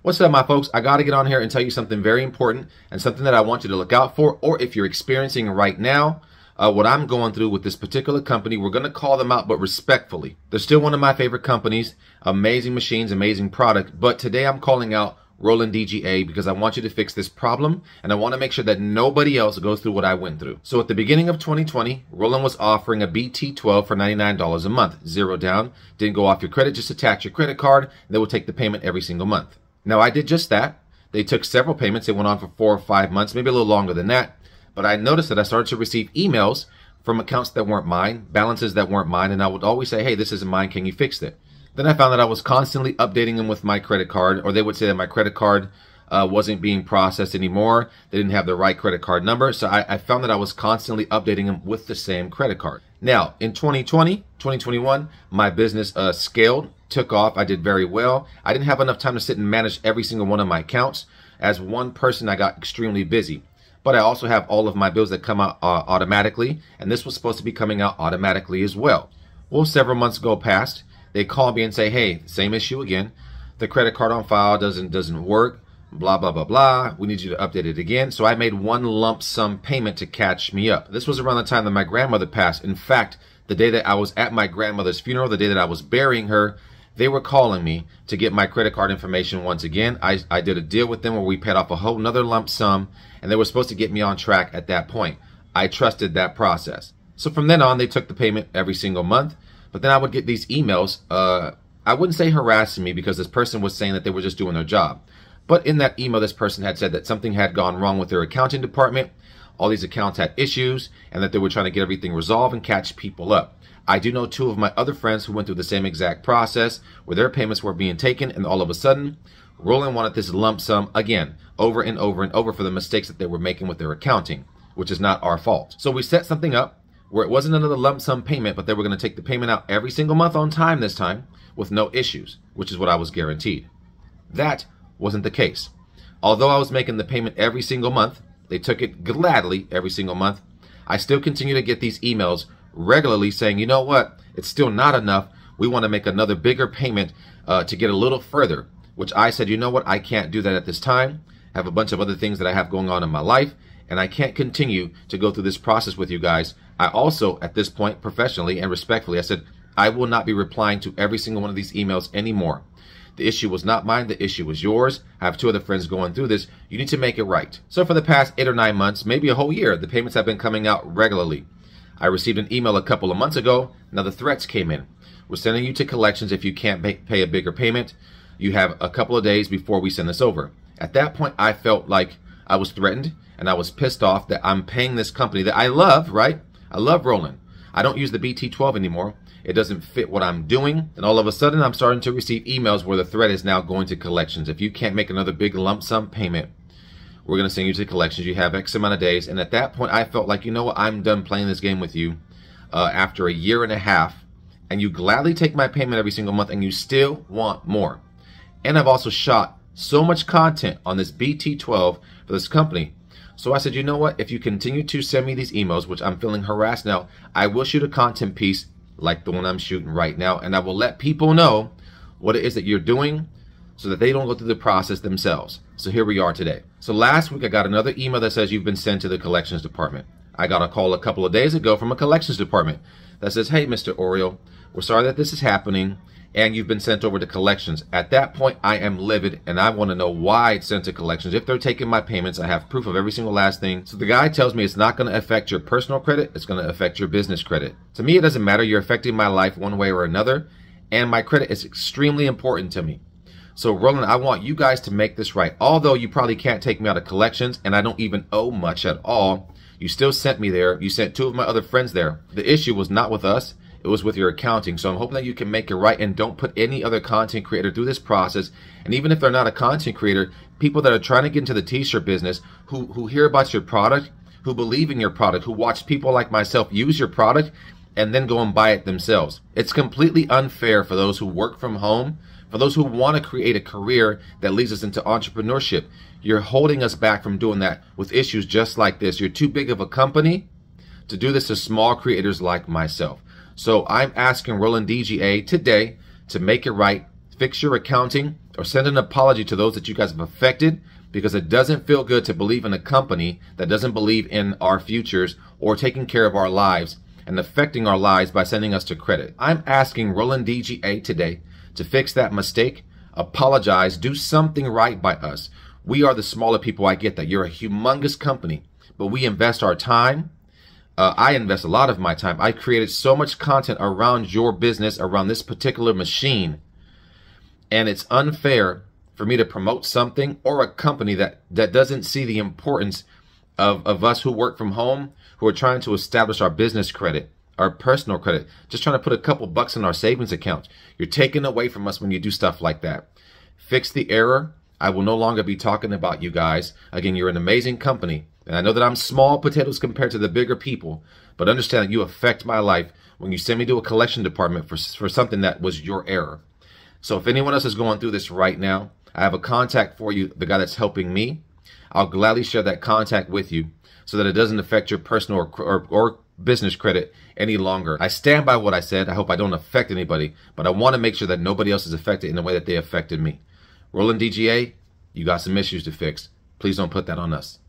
What's up, my folks? I got to get on here and tell you something very important and something that I want you to look out for, or if you're experiencing right now, what I'm going through with this particular company. We're going to call them out, but respectfully. They're still one of my favorite companies, amazing machines, amazing product. But today I'm calling out Roland DGA because I want you to fix this problem, and I want to make sure that nobody else goes through what I went through. So at the beginning of 2020, Roland was offering a BT12 for $99 a month, zero down, didn't go off your credit, just attach your credit card, and they will take the payment every single month. Now, I did just that. They took several payments. They went on for 4 or 5 months, maybe a little longer than that. But I noticed that I started to receive emails from accounts that weren't mine, balances that weren't mine, and I would always say, hey, this isn't mine, can you fix it? Then I found that I was constantly updating them with my credit card, or they would say that my credit card wasn't being processed anymore. They didn't have the right credit card number. So I found that I was constantly updating them with the same credit card. Now, in 2021, my business scaled, took off. I did very well. I didn't have enough time to sit and manage every single one of my accounts. As one person, I got extremely busy. But I also have all of my bills that come out automatically, and this was supposed to be coming out automatically as well. Well, several months go past. They call me and say, hey, same issue again. The credit card on file doesn't work. Blah, blah, blah, blah. We need you to update it again. So I made one lump sum payment to catch me up. This was around the time that my grandmother passed. In fact, the day that I was at my grandmother's funeral, the day that I was burying her, they were calling me to get my credit card information once again. I did a deal with them where we paid off a whole nother lump sum, and they were supposed to get me on track at that point. I trusted that process. So from then on, they took the payment every single month. But then I would get these emails, I wouldn't say harassing me because this person was saying that they were just doing their job. But in that email, this person had said that something had gone wrong with their accounting department. All these accounts had issues and that they were trying to get everything resolved and catch people up. I do know 2 of my other friends who went through the same exact process where their payments were being taken, and all of a sudden, Roland wanted this lump sum again, over and over and over for the mistakes that they were making with their accounting, which is not our fault. So we set something up where it wasn't another lump sum payment, but they were going to take the payment out every single month on time this time with no issues, which is what I was guaranteed. That wasn't the case. Although I was making the payment every single month, they took it gladly every single month. I still continue to get these emails regularly saying, you know what, it's still not enough. We want to make another bigger payment to get a little further, which I said, you know what, I can't do that at this time. I have a bunch of other things that I have going on in my life, and I can't continue to go through this process with you guys. I also, at this point, professionally and respectfully, I said, I will not be replying to every single one of these emails anymore. The issue was not mine. The issue was yours. I have 2 other friends going through this. You need to make it right. So for the past 8 or 9 months, maybe a whole year, the payments have been coming out regularly. I received an email a couple of months ago. Now the threats came in. We're sending you to collections if you can't pay a bigger payment. You have a couple of days before we send this over. At that point, I felt like I was threatened, and I was pissed off that I'm paying this company that I love, right? I love Roland. I don't use the BT12 anymore. It doesn't fit what I'm doing. And all of a sudden, I'm starting to receive emails where the threat is now going to collections. If you can't make another big lump sum payment, we're going to send you to collections. You have X amount of days. And at that point, I felt like, you know what? I'm done playing this game with you after a year and a half. And you gladly take my payment every single month, and you still want more. And I've also shot so much content on this BT12 for this company. So I said, you know what? If you continue to send me these emails, which I'm feeling harassed now, I will shoot a content piece like the one I'm shooting right now, and I will let people know what it is that you're doing so that they don't go through the process themselves. So here we are today. So last week I got another email that says you've been sent to the collections department. I got a call a couple of days ago from a collections department that says, hey, Mr. Oriole, we're sorry that this is happening, and you've been sent over to collections. At that point, I am livid, and I want to know why it's sent to collections. If they're taking my payments, I have proof of every single last thing. So the guy tells me it's not going to affect your personal credit. It's going to affect your business credit. To me, it doesn't matter. You're affecting my life one way or another, and my credit is extremely important to me. So Roland, I want you guys to make this right. Although you probably can't take me out of collections, and I don't even owe much at all, you still sent me there. You sent 2 of my other friends there. The issue was not with us. It was with your accounting. So I'm hoping that you can make it right and don't put any other content creator through this process. And even if they're not a content creator, people that are trying to get into the t-shirt business, who hear about your product, who believe in your product, who watch people like myself use your product and then go and buy it themselves. It's completely unfair for those who work from home, for those who want to create a career that leads us into entrepreneurship. You're holding us back from doing that with issues just like this. You're too big of a company to do this to small creators like myself. So I'm asking Roland DGA today to make it right, fix your accounting, or send an apology to those that you guys have affected, because it doesn't feel good to believe in a company that doesn't believe in our futures or taking care of our lives and affecting our lives by sending us to credit. I'm asking Roland DGA today to fix that mistake, apologize, do something right by us. We are the smaller people. I get that. You're a humongous company, but we invest our time. I invest a lot of my time. I created so much content around your business, around this particular machine. And it's unfair for me to promote something or a company that doesn't see the importance of us who work from home, who are trying to establish our business credit, our personal credit, just trying to put a couple bucks in our savings account. You're taking away from us when you do stuff like that. Fix the error. I will no longer be talking about you guys. Again, you're an amazing company. And I know that I'm small potatoes compared to the bigger people, but understand that you affect my life when you send me to a collection department for something that was your error. So if anyone else is going through this right now, I have a contact for you, the guy that's helping me. I'll gladly share that contact with you so that it doesn't affect your personal or business credit any longer. I stand by what I said. I hope I don't affect anybody, but I want to make sure that nobody else is affected in the way that they affected me. Roland DGA, you got some issues to fix. Please don't put that on us.